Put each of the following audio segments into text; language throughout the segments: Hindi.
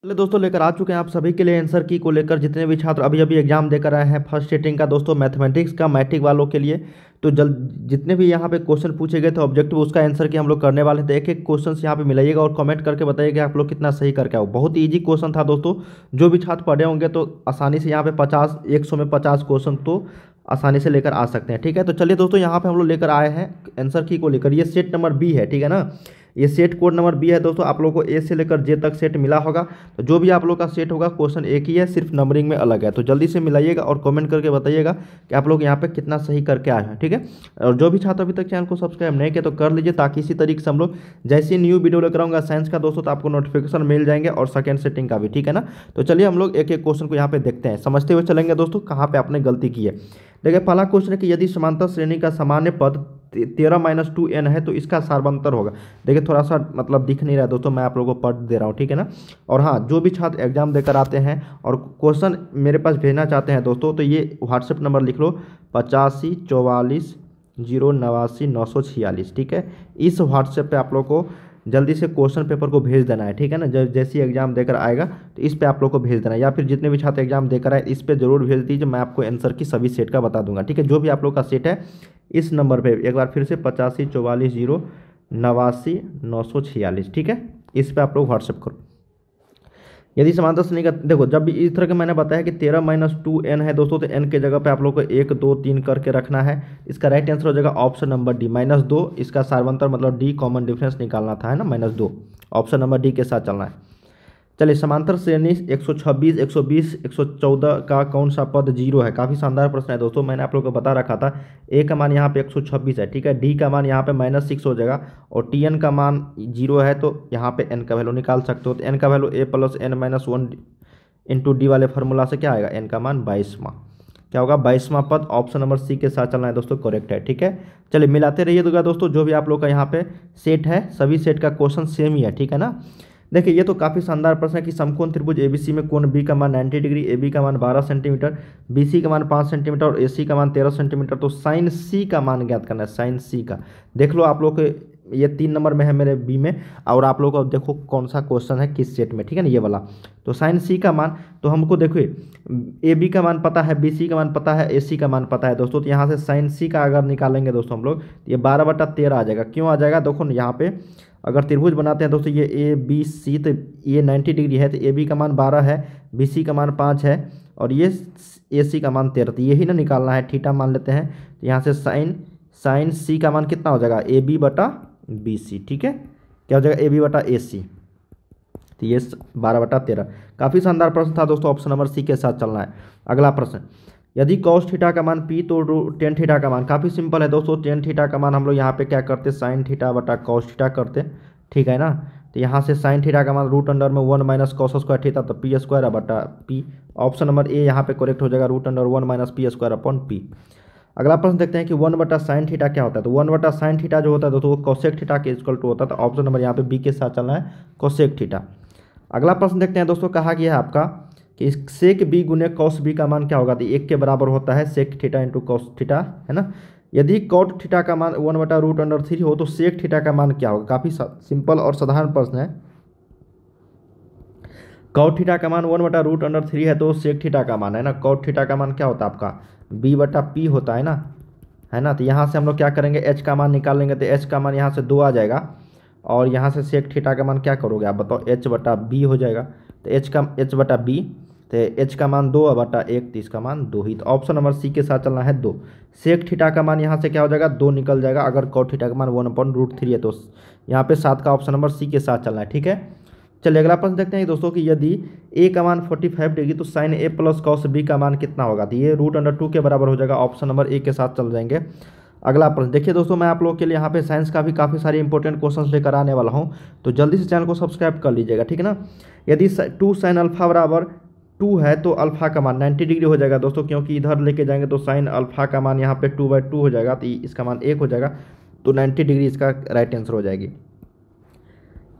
चलिए दोस्तों, लेकर आ चुके हैं आप सभी के लिए आंसर की को लेकर जितने भी छात्र अभी अभी एग्जाम देकर आए हैं फर्स्ट सेटिंग का दोस्तों मैथमेटिक्स का मैट्रिक वालों के लिए। तो जल्द जितने भी यहाँ पे क्वेश्चन पूछे गए थे ऑब्जेक्टिव उसका आंसर की हम लोग करने वाले थे। एक एक क्वेश्चन यहाँ पे मिलाइएगा और कमेंट करके बताइएगा आप लोग कितना सही करके आओ। बहुत ईजी क्वेश्चन था दोस्तों, जो भी छात्र पढ़े होंगे तो आसानी से यहाँ पे 50 100 में 50 क्वेश्चन तो आसानी से लेकर आ सकते हैं। ठीक है, तो चलिए दोस्तों यहाँ पे हम लोग लेकर आए हैं आंसर की को लेकर। ये सेट नंबर बी है, ठीक है ना। ये सेट कोड नंबर बी है दोस्तों। आप लोगों को ए से लेकर जे तक सेट मिला होगा। तो जो भी आप लोग का सेट होगा क्वेश्चन एक ही है, सिर्फ नंबरिंग में अलग है। तो जल्दी से मिलाइएगा और कमेंट करके बताइएगा कि आप लोग यहाँ पे कितना सही करके आए हैं। ठीक है, और जो भी छात्र अभी तक चैनल को सब्सक्राइब नहीं किया तो कर लीजिए, ताकि इसी तरीके से हम लोग जैसे न्यू वीडियो लेकर आऊँगा साइंस का दोस्तों तो आपको नोटिफिकेशन मिल जाएंगे और सेकेंड सेटिंग का भी। ठीक है ना, तो चलिए हम लोग एक एक क्वेश्चन को यहाँ पे देखते हैं, समझते हुए चलेंगे दोस्तों कहाँ पे आपने गलती की है। देखिए पहला क्वेश्चन है कि यदि समांतर श्रेणी का सामान्य पद 13-2n है तो इसका सार्वंतर होगा। देखिए थोड़ा सा मतलब दिख नहीं रहा है दोस्तों, मैं आप लोगों को पढ़ दे रहा हूँ, ठीक है ना। और हाँ, जो भी छात्र एग्जाम देकर आते हैं और क्वेश्चन मेरे पास भेजना चाहते हैं दोस्तों तो ये व्हाट्सएप नंबर लिख लो 85 44 089 946। ठीक है, इस व्हाट्सएप पे आप लोग को जल्दी से क्वेश्चन पेपर को भेज देना है। ठीक है ना, जब जैसे ही एग्जाम देकर आएगा तो इस पे आप लोग को भेज देना है, या फिर जितने भी छात्र एग्जाम देकर आए इस पे जरूर भेज दीजिए। मैं आपको आंसर की सभी सेट का बता दूंगा। ठीक है, जो भी आप लोग का सेट है इस नंबर पे एक बार फिर से 85 44 089 946। ठीक है, इस पे आप लोग व्हाट्सएप करो। यदि समांतर श्रेणी का देखो, जब भी इस तरह के मैंने बताया कि 13-2n है दोस्तों तो n के जगह पे आप लोग को 1 2 3 करके रखना है। इसका राइट आंसर हो जाएगा ऑप्शन नंबर डी -2। इसका सार्वंतर मतलब डी कॉमन डिफरेंस निकालना था, है ना, -2। ऑप्शन नंबर डी के साथ चलना है। चलिए, समांतर श्रेणी 126 120 114 का कौन सा पद 0 है। काफ़ी शानदार प्रश्न है दोस्तों, मैंने आप लोग को बता रखा था। ए का मान यहाँ पे 126 है, ठीक है। डी का मान यहाँ पे -6 हो जाएगा और टी एन का मान 0 है तो यहाँ पे एन का वैल्यू निकाल सकते हो। तो एन का value a + n-1 into D वाले फार्मूला से क्या आएगा, एन का मान 22वां। क्या होगा, 22वां पद। ऑप्शन नंबर सी के साथ चलना है दोस्तों, करेक्ट है। ठीक है, चलिए मिलाते रहिए दोस्तों। जो भी आप लोग का यहाँ पे सेट है सभी सेट का क्वेश्चन सेम ही है, ठीक है ना। देखिए ये तो काफ़ी शानदार प्रश्न है कि समकोण त्रिभुज एबीसी में कोण बी का मान 90 डिग्री, ए बी का मान 12 सेंटीमीटर, बीसी का मान 5 सेंटीमीटर और एसी का मान 13 सेंटीमीटर। तो साइन सी का मान ज्ञात करना है, साइन सी का। देख लो आप लोग के ये 3 नंबर में है मेरे बी में, और आप लोग को देखो कौन सा क्वेश्चन है किस सेट में, ठीक है ना, ये वाला। तो साइन सी का मान तो हमको देखो ए बी का मान पता है, बी सी का मान पता है, ए सी का मान पता है दोस्तों। तो यहाँ से साइन सी का अगर निकालेंगे दोस्तों हम लोग तो ये 12/13 आ जाएगा। क्यों आ जाएगा, देखो यहाँ पे अगर त्रिभुज बनाते हैं दोस्तों ये ए बी सी, तो ये 90 डिग्री है तो ए बी का मान 12 है, बी सी का मान 5 है और ये ए सी का मान 13। तो यही ना निकालना है, थीटा मान लेते हैं। तो यहाँ से साइन सी का मान कितना हो जाएगा, ए बी बटा बी सी। ठीक है, क्या हो जाएगा, ए बी बटा ए सी। तो ये 12/13। काफ़ी शानदार प्रश्न था दोस्तों, ऑप्शन नंबर सी के साथ चलना है। अगला प्रश्न, यदि कॉस थीटा का मान पी तो टेन थीटा का मान। काफ़ी सिंपल है दोस्तों, टेन थीटा का मान हम लोग यहाँ पे क्या करते, साइन थीटा बटा कॉस थीटा करते, ठीक है ना। तो यहाँ से साइन थीटा का मान √1 - cos स्क्वायर थीटा, तो पी स्क्वायर बटा पी। ऑप्शन नंबर ए यहाँ पे करेक्ट हो जाएगा, √1 - पी स्क्वायर अपॉन पी। अगला प्रश्न देखते हैं कि 1/sin थीटा क्या होता है। तो 1/sin थीटा जो होता है दोस्तों वो कोसेक थीटा के इक्वल टू होता है। तो ऑप्शन नंबर यहाँ पे बी के साथ चलना है, कोसेक थीटा। अगला प्रश्न देखते हैं दोस्तों, कहा गया है आपका कि सेक बी गुने कॉस बी का मान क्या होगा। तो 1 के बराबर होता है sec theta into cos theta, है ना। यदि कॉट थीटा का मान 1/√3 हो तो सेक थीटा का मान क्या होगा। काफ़ी सिंपल और साधारण प्रश्न है। कॉट थीटा का मान 1/√3 है तो सेक थीटा का मान, है ना, कॉट थीटा का मान क्या होता है आपका, b/p होता है ना, है ना। तो यहाँ से हम लोग क्या करेंगे, h का मान निकाल लेंगे। तो h का मान यहाँ से 2 आ जाएगा और यहाँ से सेक थीटा का मान क्या करोगे आप बताओ, h/b हो जाएगा। तो h/b, तो h का मान 2/1, तो इसका मान 2 ही। तो ऑप्शन नंबर सी के साथ चलना है 2। सेक थीटा का मान यहाँ से क्या हो जाएगा, 2 निकल जाएगा। अगर कॉट थीटा का मान 1/√3 है तो यहाँ पे 7 का ऑप्शन नंबर सी के साथ चलना है, ठीक है। चलिए अगला प्रश्न देखते हैं दोस्तों कि यदि a का मान 45 डिग्री तो साइन a + cos b का मान कितना होगा। तो ये √2 के बराबर हो जाएगा। ऑप्शन नंबर ए के साथ चल जाएंगे। अगला प्रश्न देखिए दोस्तों, मैं आप लोगों के लिए यहाँ पे साइंस का भी काफ़ी सारे इंपॉर्टेंट क्वेश्चंस लेकर आने वाला हूँ, तो जल्दी से चैनल को सब्सक्राइब कर लीजिएगा, ठीक है ना। यदि 2 sin अल्फा बराबर 2 है तो अल्फा का मान 90 डिग्री हो जाएगा दोस्तों, क्योंकि इधर लेके जाएंगे तो साइन अल्फा का मान यहाँ पे 2/2 हो जाएगा, तो इसका मान 1 हो जाएगा। तो 90 डिग्री इसका राइट आंसर हो जाएगी।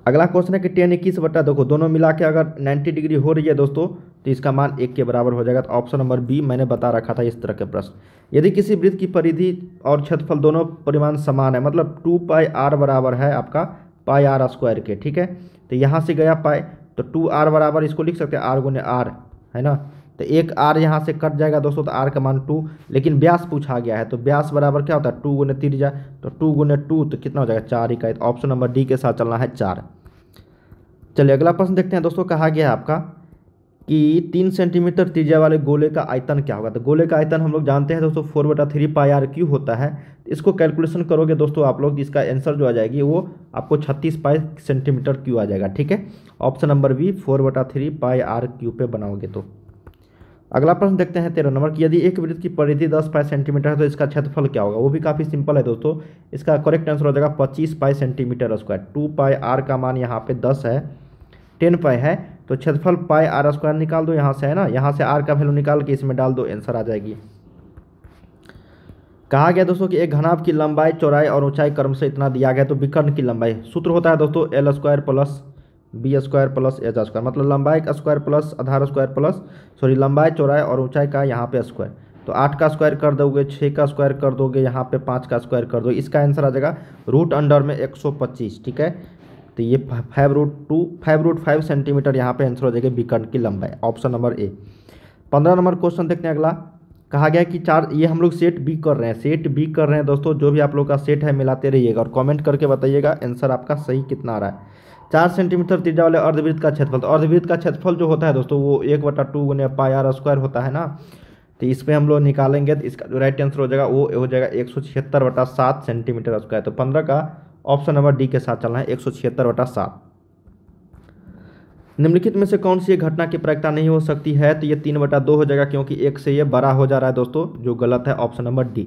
अगला क्वेश्चन है कि tan 21 बटा, देखो दोनों मिला के अगर 90 डिग्री हो रही है दोस्तों तो इसका मान 1 के बराबर हो जाएगा। तो ऑप्शन नंबर बी मैंने बता रखा था इस तरह के प्रश्न। यदि किसी वृत्त की परिधि और क्षेत्रफल दोनों परिमाण समान है, मतलब 2πr बराबर है आपका πr² के, ठीक है। तो यहाँ से गया पाई तो 2r बराबर इसको लिख सकते हैं r गुने r, है ना। तो एक r यहाँ से कट जाएगा दोस्तों, तो r का मान 2, लेकिन व्यास पूछा गया है तो व्यास बराबर क्या होता है 2 गुने त्रिज्या, तो 2 गुने 2 तो कितना हो जाएगा 4 इकाई। तो ऑप्शन नंबर डी के साथ चलना है 4। चलिए अगला प्रश्न देखते हैं दोस्तों। कहा गया है आपका कि 3 सेंटीमीटर त्रिज्या वाले गोले का आयतन क्या होगा। तो गोले का आयतन हम लोग जानते हैं दोस्तों 4/3 पाई r क्यू होता है। इसको कैलकुलेशन करोगे दोस्तों आप लोग, इसका आंसर जो आ जाएगी वो आपको 36 पाई सेंटीमीटर क्यू आ जाएगा, ठीक है। ऑप्शन नंबर बी 4/3 पाई r क्यू पे बनाओगे तो। अगला प्रश्न देखते हैं 13 नंबर की, यदि एक वृत्त की परिधि 10 पाई सेंटीमीटर है तो इसका क्षेत्रफल क्या होगा। वो भी काफ़ी सिंपल है दोस्तों। इसका करेक्ट आंसर हो जाएगा 25 पाई सेंटीमीटर स्क्वायर। 2 पाई r का मान यहाँ पे 10 है, 10 पाई है, तो क्षेत्रफल पाई r स्क्वायर निकाल दो यहाँ से, है ना। यहाँ से r का वैल्यू निकाल के इसमें डाल दो, आंसर आ जाएगी। कहा गया दोस्तों कि एक घनाभ की लंबाई, चौड़ाई और ऊंचाई क्रम से इतना दिया गया तो विकर्ण की लंबाई, सूत्र होता है दोस्तों l square plus B square plus H square, मतलब लंबाई का स्क्वायर प्लस आधार स्क्वायर प्लस लंबाई, चौड़ाई और ऊंचाई का यहाँ पे स्क्वायर। तो 8 का स्क्वायर कर दोगे, 6 का स्क्वायर कर दोगे, यहाँ पे 5 का स्क्वायर कर दो, इसका आंसर आ जाएगा रूट अंडर में 125, ठीक है। तो ये 5√5 सेंटीमीटर यहाँ पे आंसर हो जाएगा विकर्ण की लंबाई, option number A. 15 number question देखते हैं अगला। कहा गया कि ये हम लोग सेट बी कर रहे हैं, दोस्तों। जो भी आप लोग का सेट है मिलाते रहिएगा और कमेंट करके बताइएगा आंसर आपका सही कितना आ रहा है। 4 सेंटीमीटर त्रिज्या वाले अर्धवृत्त का क्षेत्रफल, तो अर्धवृत्त का क्षेत्रफल जो होता है दोस्तों वो 1/2 गुने पाई r स्क्वायर होता है ना। तो इस पर हम लोग निकालेंगे तो इसका जो राइट आंसर हो जाएगा वो हो जाएगा 176/7 सेंटीमीटर स्क्वायर। तो 15 का ऑप्शन नंबर डी के साथ चलना है 176/7। निम्नलिखित में से कौन सी घटना की प्रायिकता नहीं हो सकती है। तो ये 3/2 हो जाएगा, क्योंकि 1 से ये बड़ा हो जा रहा है दोस्तों, जो गलत है, ऑप्शन नंबर डी।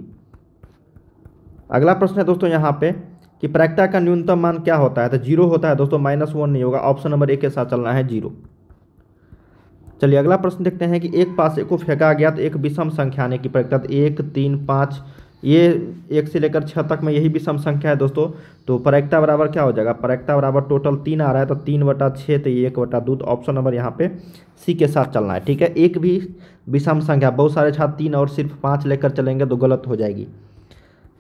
अगला प्रश्न है दोस्तों यहाँ पे कि प्रायिकता का न्यूनतम मान क्या होता है। तो 0 होता है दोस्तों, -1 नहीं होगा, ऑप्शन नंबर ए के साथ चलना है 0। चलिए अगला प्रश्न देखते हैं कि एक पासे को फेंका गया तो एक विषम संख्या आने की प्रायिकता, 1, 3, 5, ये 1 से लेकर 6 तक में यही विषम संख्या है दोस्तों। तो प्रायिकता बराबर क्या हो जाएगा, प्रायिकता बराबर टोटल 3 आ रहा है, तो 3/6, तो ये 1/2, तो ऑप्शन नंबर यहाँ पे सी के साथ चलना है, ठीक है। एक भी विषम संख्या, बहुत सारे छात्र 3 और सिर्फ 5 लेकर चलेंगे तो गलत हो जाएगी।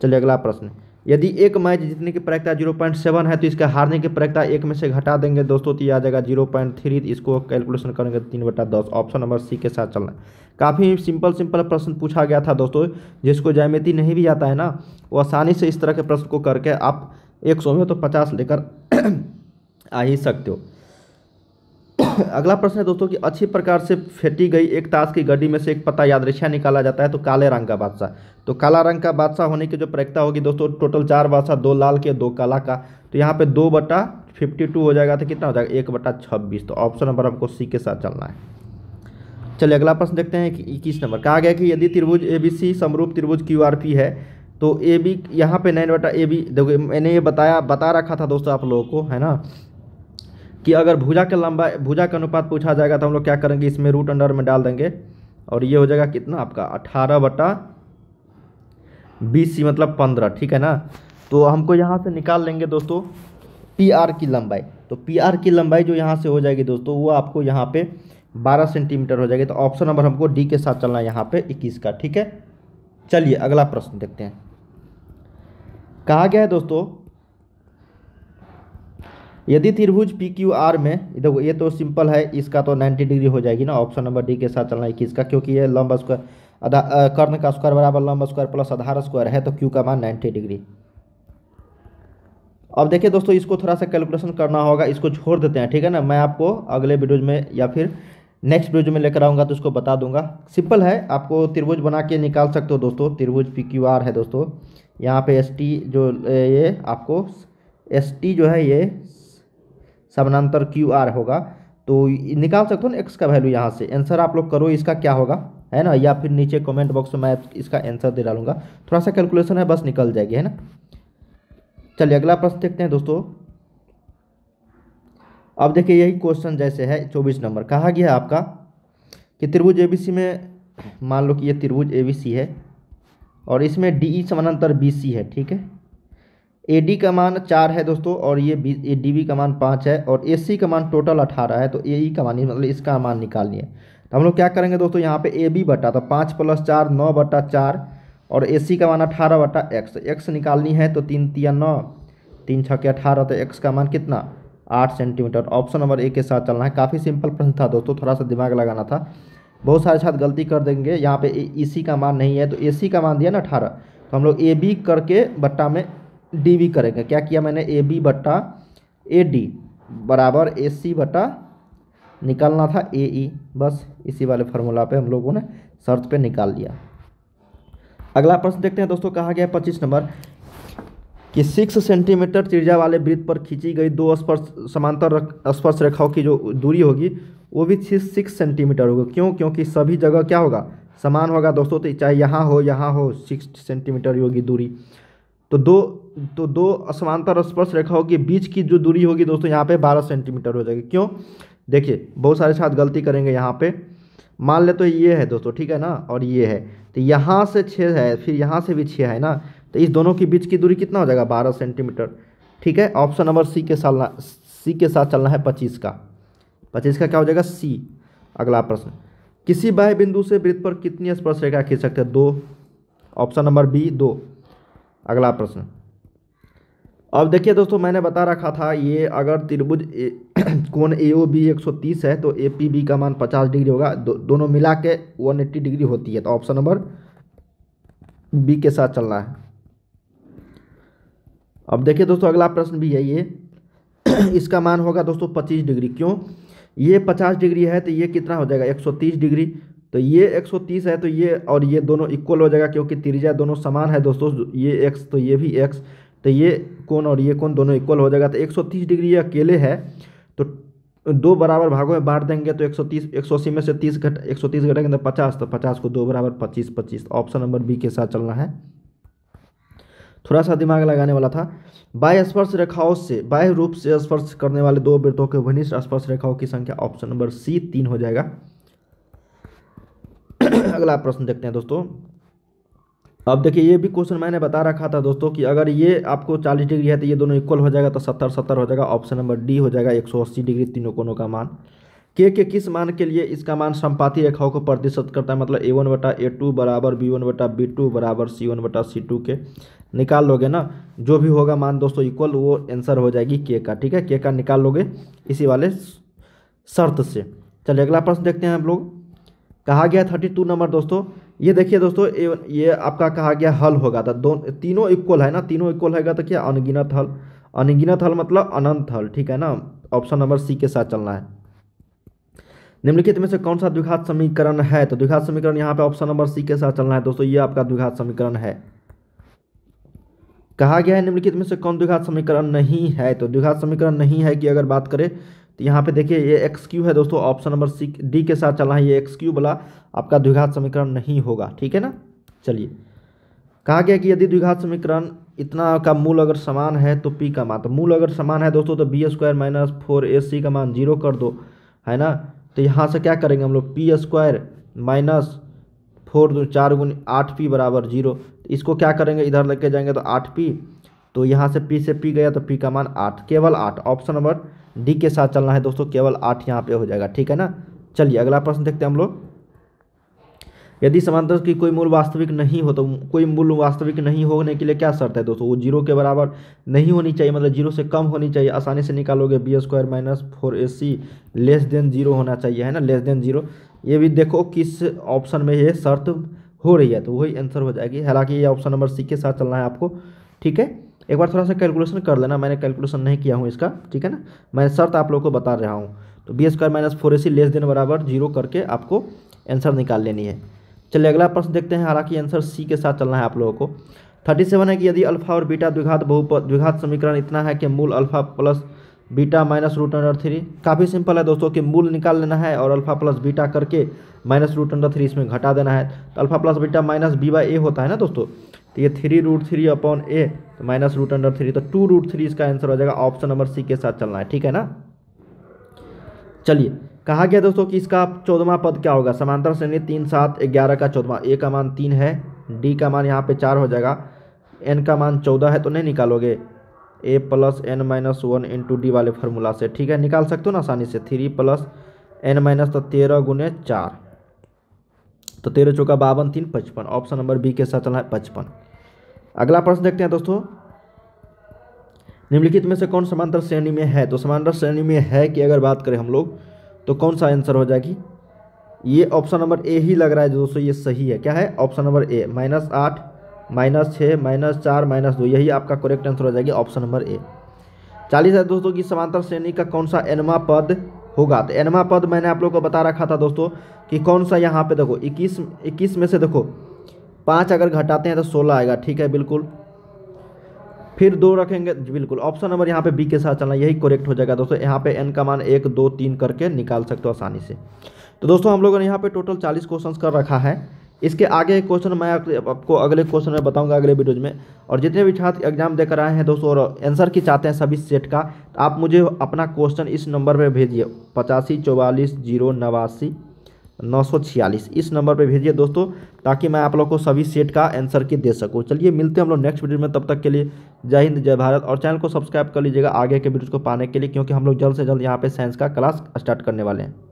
चलिए अगला प्रश्न, यदि एक मैच जीतने की प्रायिकता 0.7 है तो इसका हारने की प्रायिकता 1 में से घटा देंगे दोस्तों, तो ये आ जाएगा 0.3। इसको कैलकुलेशन करेंगे 3/10, ऑप्शन नंबर सी के साथ चलना है। काफ़ी सिंपल प्रश्न पूछा गया था दोस्तों। जिसको ज्यामिति नहीं भी आता है ना, वो आसानी से इस तरह के प्रश्न को करके आप 100 में तो 50 लेकर आ ही सकते हो। अगला प्रश्न है दोस्तों कि अच्छी प्रकार से फेंटी गई एक ताश की गड्डी में से एक पत्ता यादृच्छा निकाला जाता है तो काले रंग का बादशाह। तो काला रंग का बादशाह होने की जो प्रायिकता होगी दोस्तों, टोटल 4 बादशाह, 2 लाल के 2 काला का, तो यहाँ पे 2/52 हो जाएगा, तो कितना हो जाएगा 1/26। तो ऑप्शन नंबर हमको सी के साथ चलना है। चलिए अगला प्रश्न देखते हैं कि 21 नंबर। कहा गया कि यदि त्रिभुज ABC समरूप त्रिभुज QRP है तो AB यहाँ पे 9/AB, देखो मैंने ये बता रखा था दोस्तों आप लोगों को, है ना, कि अगर भुजा का अनुपात पूछा जाएगा तो हम लोग क्या करेंगे, इसमें रूट अंडर में डाल देंगे और ये हो जाएगा कितना आपका 18/BC, मतलब 15, ठीक है ना। तो हमको यहाँ से निकाल लेंगे दोस्तों PR की लंबाई। तो PR की लंबाई जो यहाँ से हो जाएगी दोस्तों, वो आपको यहाँ पे 12 सेंटीमीटर हो जाएगी। तो ऑप्शन नंबर हमको डी के साथ चलना है यहाँ पे 21 का, ठीक है। चलिए अगला प्रश्न देखते हैं। कहा गया है दोस्तों यदि त्रिभुज PQR में, देखो ये तो सिंपल है, इसका तो 90 डिग्री हो जाएगी ना, ऑप्शन नंबर डी के साथ चलना है 21 का, क्योंकि ये लंब स्क्वायर कर्ण का स्क्वायर बराबर लंब स्क्वायर प्लस आधार स्क्वायर है, तो क्यू का मान 90 डिग्री। अब देखिए दोस्तों, इसको थोड़ा सा कैलकुलेशन करना होगा, इसको छोड़ देते हैं, ठीक है ना। मैं आपको अगले वीडियो में या फिर नेक्स्ट वीडियो में लेकर आऊँगा तो उसको बता दूंगा। सिंपल है, आपको त्रिभुज बना के निकाल सकते हो दोस्तों। त्रिभुज PQR है दोस्तों, यहाँ पे ST जो ये आपको ST जो है ये समानांतर QR होगा, तो निकाल सकते हो ना x का वैल्यू यहाँ से। आंसर आप लोग करो इसका क्या होगा, है ना, या फिर नीचे कमेंट बॉक्स में मैं इसका आंसर दे डालूंगा। थोड़ा सा कैलकुलेशन है, बस निकल जाएगी, है ना। चलिए अगला प्रश्न देखते हैं दोस्तों। अब देखिए यही क्वेश्चन जैसे है 24 नंबर। कहा गया है आपका कि त्रिभुज ABC में, मान लो कि ये त्रिभुज ABC है और इसमें DE समानांतर BC है, ठीक है। AD का मान 4 है दोस्तों और ये DB का मान 5 है और AC का मान टोटल 18 है, तो AE का मान, मतलब इसका मान निकालनी है। तो हम लोग क्या करेंगे दोस्तों, यहाँ पे AB बटा, तो 5 + 4 9/4 और AC का मान 18/x, x निकालनी है तो 3 × 3 = 9, 3 × 6 = 18, तो x का मान कितना 8 सेंटीमीटर। ऑप्शन नंबर ए के साथ चलना है। काफ़ी सिंपल प्रश्न था दोस्तों, थोड़ा सा दिमाग लगाना था। बहुत सारे छात्र गलती कर देंगे, यहाँ पे इसी का मान नहीं है तो AC का मान दिया ना 18, तो हम लोग AB करके बट्टा में DB करेंगे। क्या किया मैंने, AB बट्टा AD बराबर AC बटा निकालना था AE, बस इसी वाले फार्मूला पे हम लोगों ने शर्त पे निकाल लिया। अगला प्रश्न देखते हैं दोस्तों, कहा गया 25 नंबर कि 6 सेंटीमीटर त्रिज्या वाले वृत्त पर खींची गई दो समांतर स्पर्श रेखाओं की जो दूरी होगी वो भी 6 सेंटीमीटर होगी। क्यों? क्योंकि सभी जगह क्या होगा, समान होगा दोस्तों, तो चाहे यहाँ हो 6 सेंटीमीटर होगी दूरी। तो दो समांतर स्पर्श रेखाओं के बीच की जो दूरी होगी दोस्तों यहाँ पे 12 सेंटीमीटर हो जाएगी। क्यों? देखिए बहुत सारे छात्र गलती करेंगे, यहाँ पे मान ले तो ये है दोस्तों, ठीक है ना, और ये है, तो यहाँ से 6 है, फिर यहाँ से भी 6 है ना, तो इस दोनों के बीच की दूरी कितना हो जाएगा, 12 सेंटीमीटर। ठीक है, ऑप्शन नंबर सी के साथ चलना है। 25 का क्या हो जाएगा, सी। अगला प्रश्न, किसी बाह्य बिंदु से वृत्त पर कितनी स्पर्श रेखा खींच सकते हैं, 2। Option number B 2। अगला प्रश्न, अब देखिए दोस्तों मैंने बता रखा था ये अगर त्रिभुज कोण AOB 130 है तो APB का मान 50 डिग्री होगा, दोनों मिला के 180 डिग्री होती है। तो ऑप्शन नंबर बी के साथ चलना है। अब देखिए दोस्तों अगला प्रश्न भी है ये इसका मान होगा दोस्तों 25 डिग्री। क्यों? ये 50 डिग्री है तो ये कितना हो जाएगा, 130 डिग्री। तो ये 130 है तो ये और ये दोनों इक्वल हो जाएगा, क्योंकि त्रिज्या दोनों समान है दोस्तों, ये x तो ये भी x, तो ये कोण और ये कोण दोनों इक्वल हो जाएगा। तो 130 डिग्री ये अकेले है, तो दो बराबर भागों में बांट देंगे तो 180 में से 130 घटेंगे तो 50, तो 50 को दो बराबर 25। ऑप्शन नंबर बी के साथ चलना है। थोड़ा सा दिमाग लगाने वाला था। बाह्य स्पर्श रेखाओं से बाह्य रूप से स्पर्श करने वाले दो वृत्तों के घनिष्ठ स्पर्श रेखाओं की संख्या ऑप्शन नंबर सी 3 हो जाएगा। अगला प्रश्न देखते हैं दोस्तों। अब देखिए ये भी क्वेश्चन मैंने बता रखा था दोस्तों कि अगर ये आपको 40 डिग्री है तो ये दोनों इक्वल हो जाएगा, तो 70 हो जाएगा। ऑप्शन नंबर डी हो जाएगा 180 डिग्री तीनों कोणों का मान। के किस मान के लिए इसका मान संपाती रेखाओं को प्रतिशत करता है, मतलब A1/A2 बराबर B1/B2 बराबर C1/C2 के निकाल लोगे ना, जो भी होगा मान दोस्तों इक्वल, वो आंसर हो जाएगी के का। ठीक है, के का निकाल लोगे इसी वाले शर्त से। चलिए अगला प्रश्न देखते हैं हम लोग। कहा गया 32 नंबर दोस्तों, ये देखिए दोस्तों ये आपका कहा गया हल होगा, तो तीनों इक्वल है ना, तीनों इक्वल होगा तो क्या अनगिनत हल। अनगिनत हल मतलब अनंत हल, ठीक है ना। ऑप्शन नंबर सी के साथ चलना है। निम्नलिखित में से कौन सा द्विघात समीकरण है, तो द्विघात समीकरण यहाँ पे ऑप्शन नंबर सी के साथ चलना है दोस्तों, ये आपका द्विघात समीकरण है। कहा गया है निम्नलिखित में से कौन द्विघात समीकरण नहीं है, तो द्विघात समीकरण नहीं है कि अगर बात करें तो यहाँ पे देखिए ये x³ है दोस्तों, ऑप्शन नंबर सी डी के साथ चलना है। ये x³ वाला आपका द्विघात समीकरण नहीं होगा, ठीक है ना। चलिए कहा गया कि यदि द्विघात समीकरण इतना का मूल अगर समान है तो p का मान, तो मूल अगर समान है दोस्तों तो b² - 4ac का मान 0 कर दो, है ना। तो यहाँ से क्या करेंगे हम लोग, p² - 4 4 × 8p बराबर 0। इसको क्या करेंगे, इधर लेके जाएंगे तो 8p, तो यहाँ से p से p गया तो p का मान 8, केवल 8। ऑप्शन नंबर डी के साथ चलना है दोस्तों, केवल 8 यहाँ पे हो जाएगा, ठीक है ना। चलिए अगला प्रश्न देखते हैं हम लोग। यदि समांतर की कोई मूल वास्तविक नहीं हो, तो कोई मूल वास्तविक नहीं होने के लिए क्या शर्त है दोस्तों, वो 0 के बराबर नहीं होनी चाहिए, मतलब 0 से कम होनी चाहिए। आसानी से निकालोगे, b² - 4ac <0 होना चाहिए, है ना, <0। ये भी देखो किस ऑप्शन में ये शर्त हो रही है, तो वही आंसर हो जाएगी। हालांकि ये ऑप्शन नंबर सी के साथ चलना है आपको, ठीक है। एक बार थोड़ा सा कैलकुलेशन कर लेना, मैंने कैलकुलेशन नहीं किया हूँ इसका, ठीक है ना, मैं शर्त आप लोगों को बता रहा हूँ। तो b² - 4ac बराबर 0 करके आपको आंसर निकाल लेनी है। चलिए अगला प्रश्न देखते हैं। हालांकि आंसर सी के साथ चलना है आप लोगों को। 37 है कि यदि अल्फा और बीटा द्विघात समीकरण इतना है कि मूल अल्फा प्लस बीटा माइनस √3, काफ़ी सिंपल है दोस्तों कि मूल निकाल लेना है और अल्फा प्लस बीटा करके माइनस √3 इसमें घटा देना है। तो alpha plus beta minus b/a होता है ना दोस्तों, तो ये 3√3/a तो माइनस √3, तो 2√3 इसका आंसर हो जाएगा। ऑप्शन नंबर सी के साथ चलना है, ठीक है ना। चलिए कहा गया दोस्तों कि इसका 14वां पद क्या होगा, समांतर श्रेणी 3 7 11 का 14वां। ए का मान 3 है, डी का मान यहाँ पे 4 हो जाएगा, एन का मान 14 है तो नहीं निकालोगे, a + n - 1 × d वाले फार्मूला से, ठीक है, निकाल सकते हो ना आसानी से। 3 + n - तो 13 × 4, तो 13 × 4 = 52 3 55। ऑप्शन नंबर बी के साथ चलना है 55। अगला प्रश्न देखते हैं दोस्तों। निम्नलिखित में से कौन समांतर श्रेणी में है? तो समांतर श्रेणी में है कि अगर बात करें हम लोग तो कौन सा आंसर हो जाएगी? ये ऑप्शन नंबर ए ही लग रहा है दोस्तों, ये सही है। क्या है? ऑप्शन नंबर ए, -8 -6 -4 -2, यही आपका करेक्ट आंसर हो जाएगी, ऑप्शन नंबर ए। 40 है दोस्तों कि समांतर श्रेणी का कौन सा nवां पद होगा? तो nवां पद मैंने आप लोगों को बता रखा था दोस्तों कि कौन सा, यहाँ पे देखो 21 में से देखो 5 अगर घटाते हैं तो 16 आएगा, ठीक है बिल्कुल। फिर 2 रखेंगे, बिल्कुल ऑप्शन नंबर यहाँ पे बी के साथ चलना, यही करेक्ट हो जाएगा दोस्तों। यहाँ पे n का मान 1 2 3 करके निकाल सकते हो आसानी से। तो दोस्तों हम लोगों ने यहाँ पे टोटल 40 क्वेश्चन कर रखा है। इसके आगे क्वेश्चन मैं आपको अगले क्वेश्चन में बताऊंगा अगले वीडियोज में। और जितने भी छात्र एग्जाम देकर आए हैं दोस्तों और आंसर की चाहते हैं सभी सेट का, तो आप मुझे अपना क्वेश्चन इस नंबर पर भेजिए 85 44 089 946, इस नंबर पे भेजिए दोस्तों, ताकि मैं आप लोग को सभी सेट का आंसर की दे सकूं। चलिए मिलते हैं हम लोग नेक्स्ट वीडियो में, तब तक के लिए जय हिंद जय भारत। और चैनल को सब्सक्राइब कर लीजिएगा आगे के वीडियो को पाने के लिए, क्योंकि हम लोग जल्द से जल्द यहाँ पे साइंस का क्लास स्टार्ट करने वाले हैं।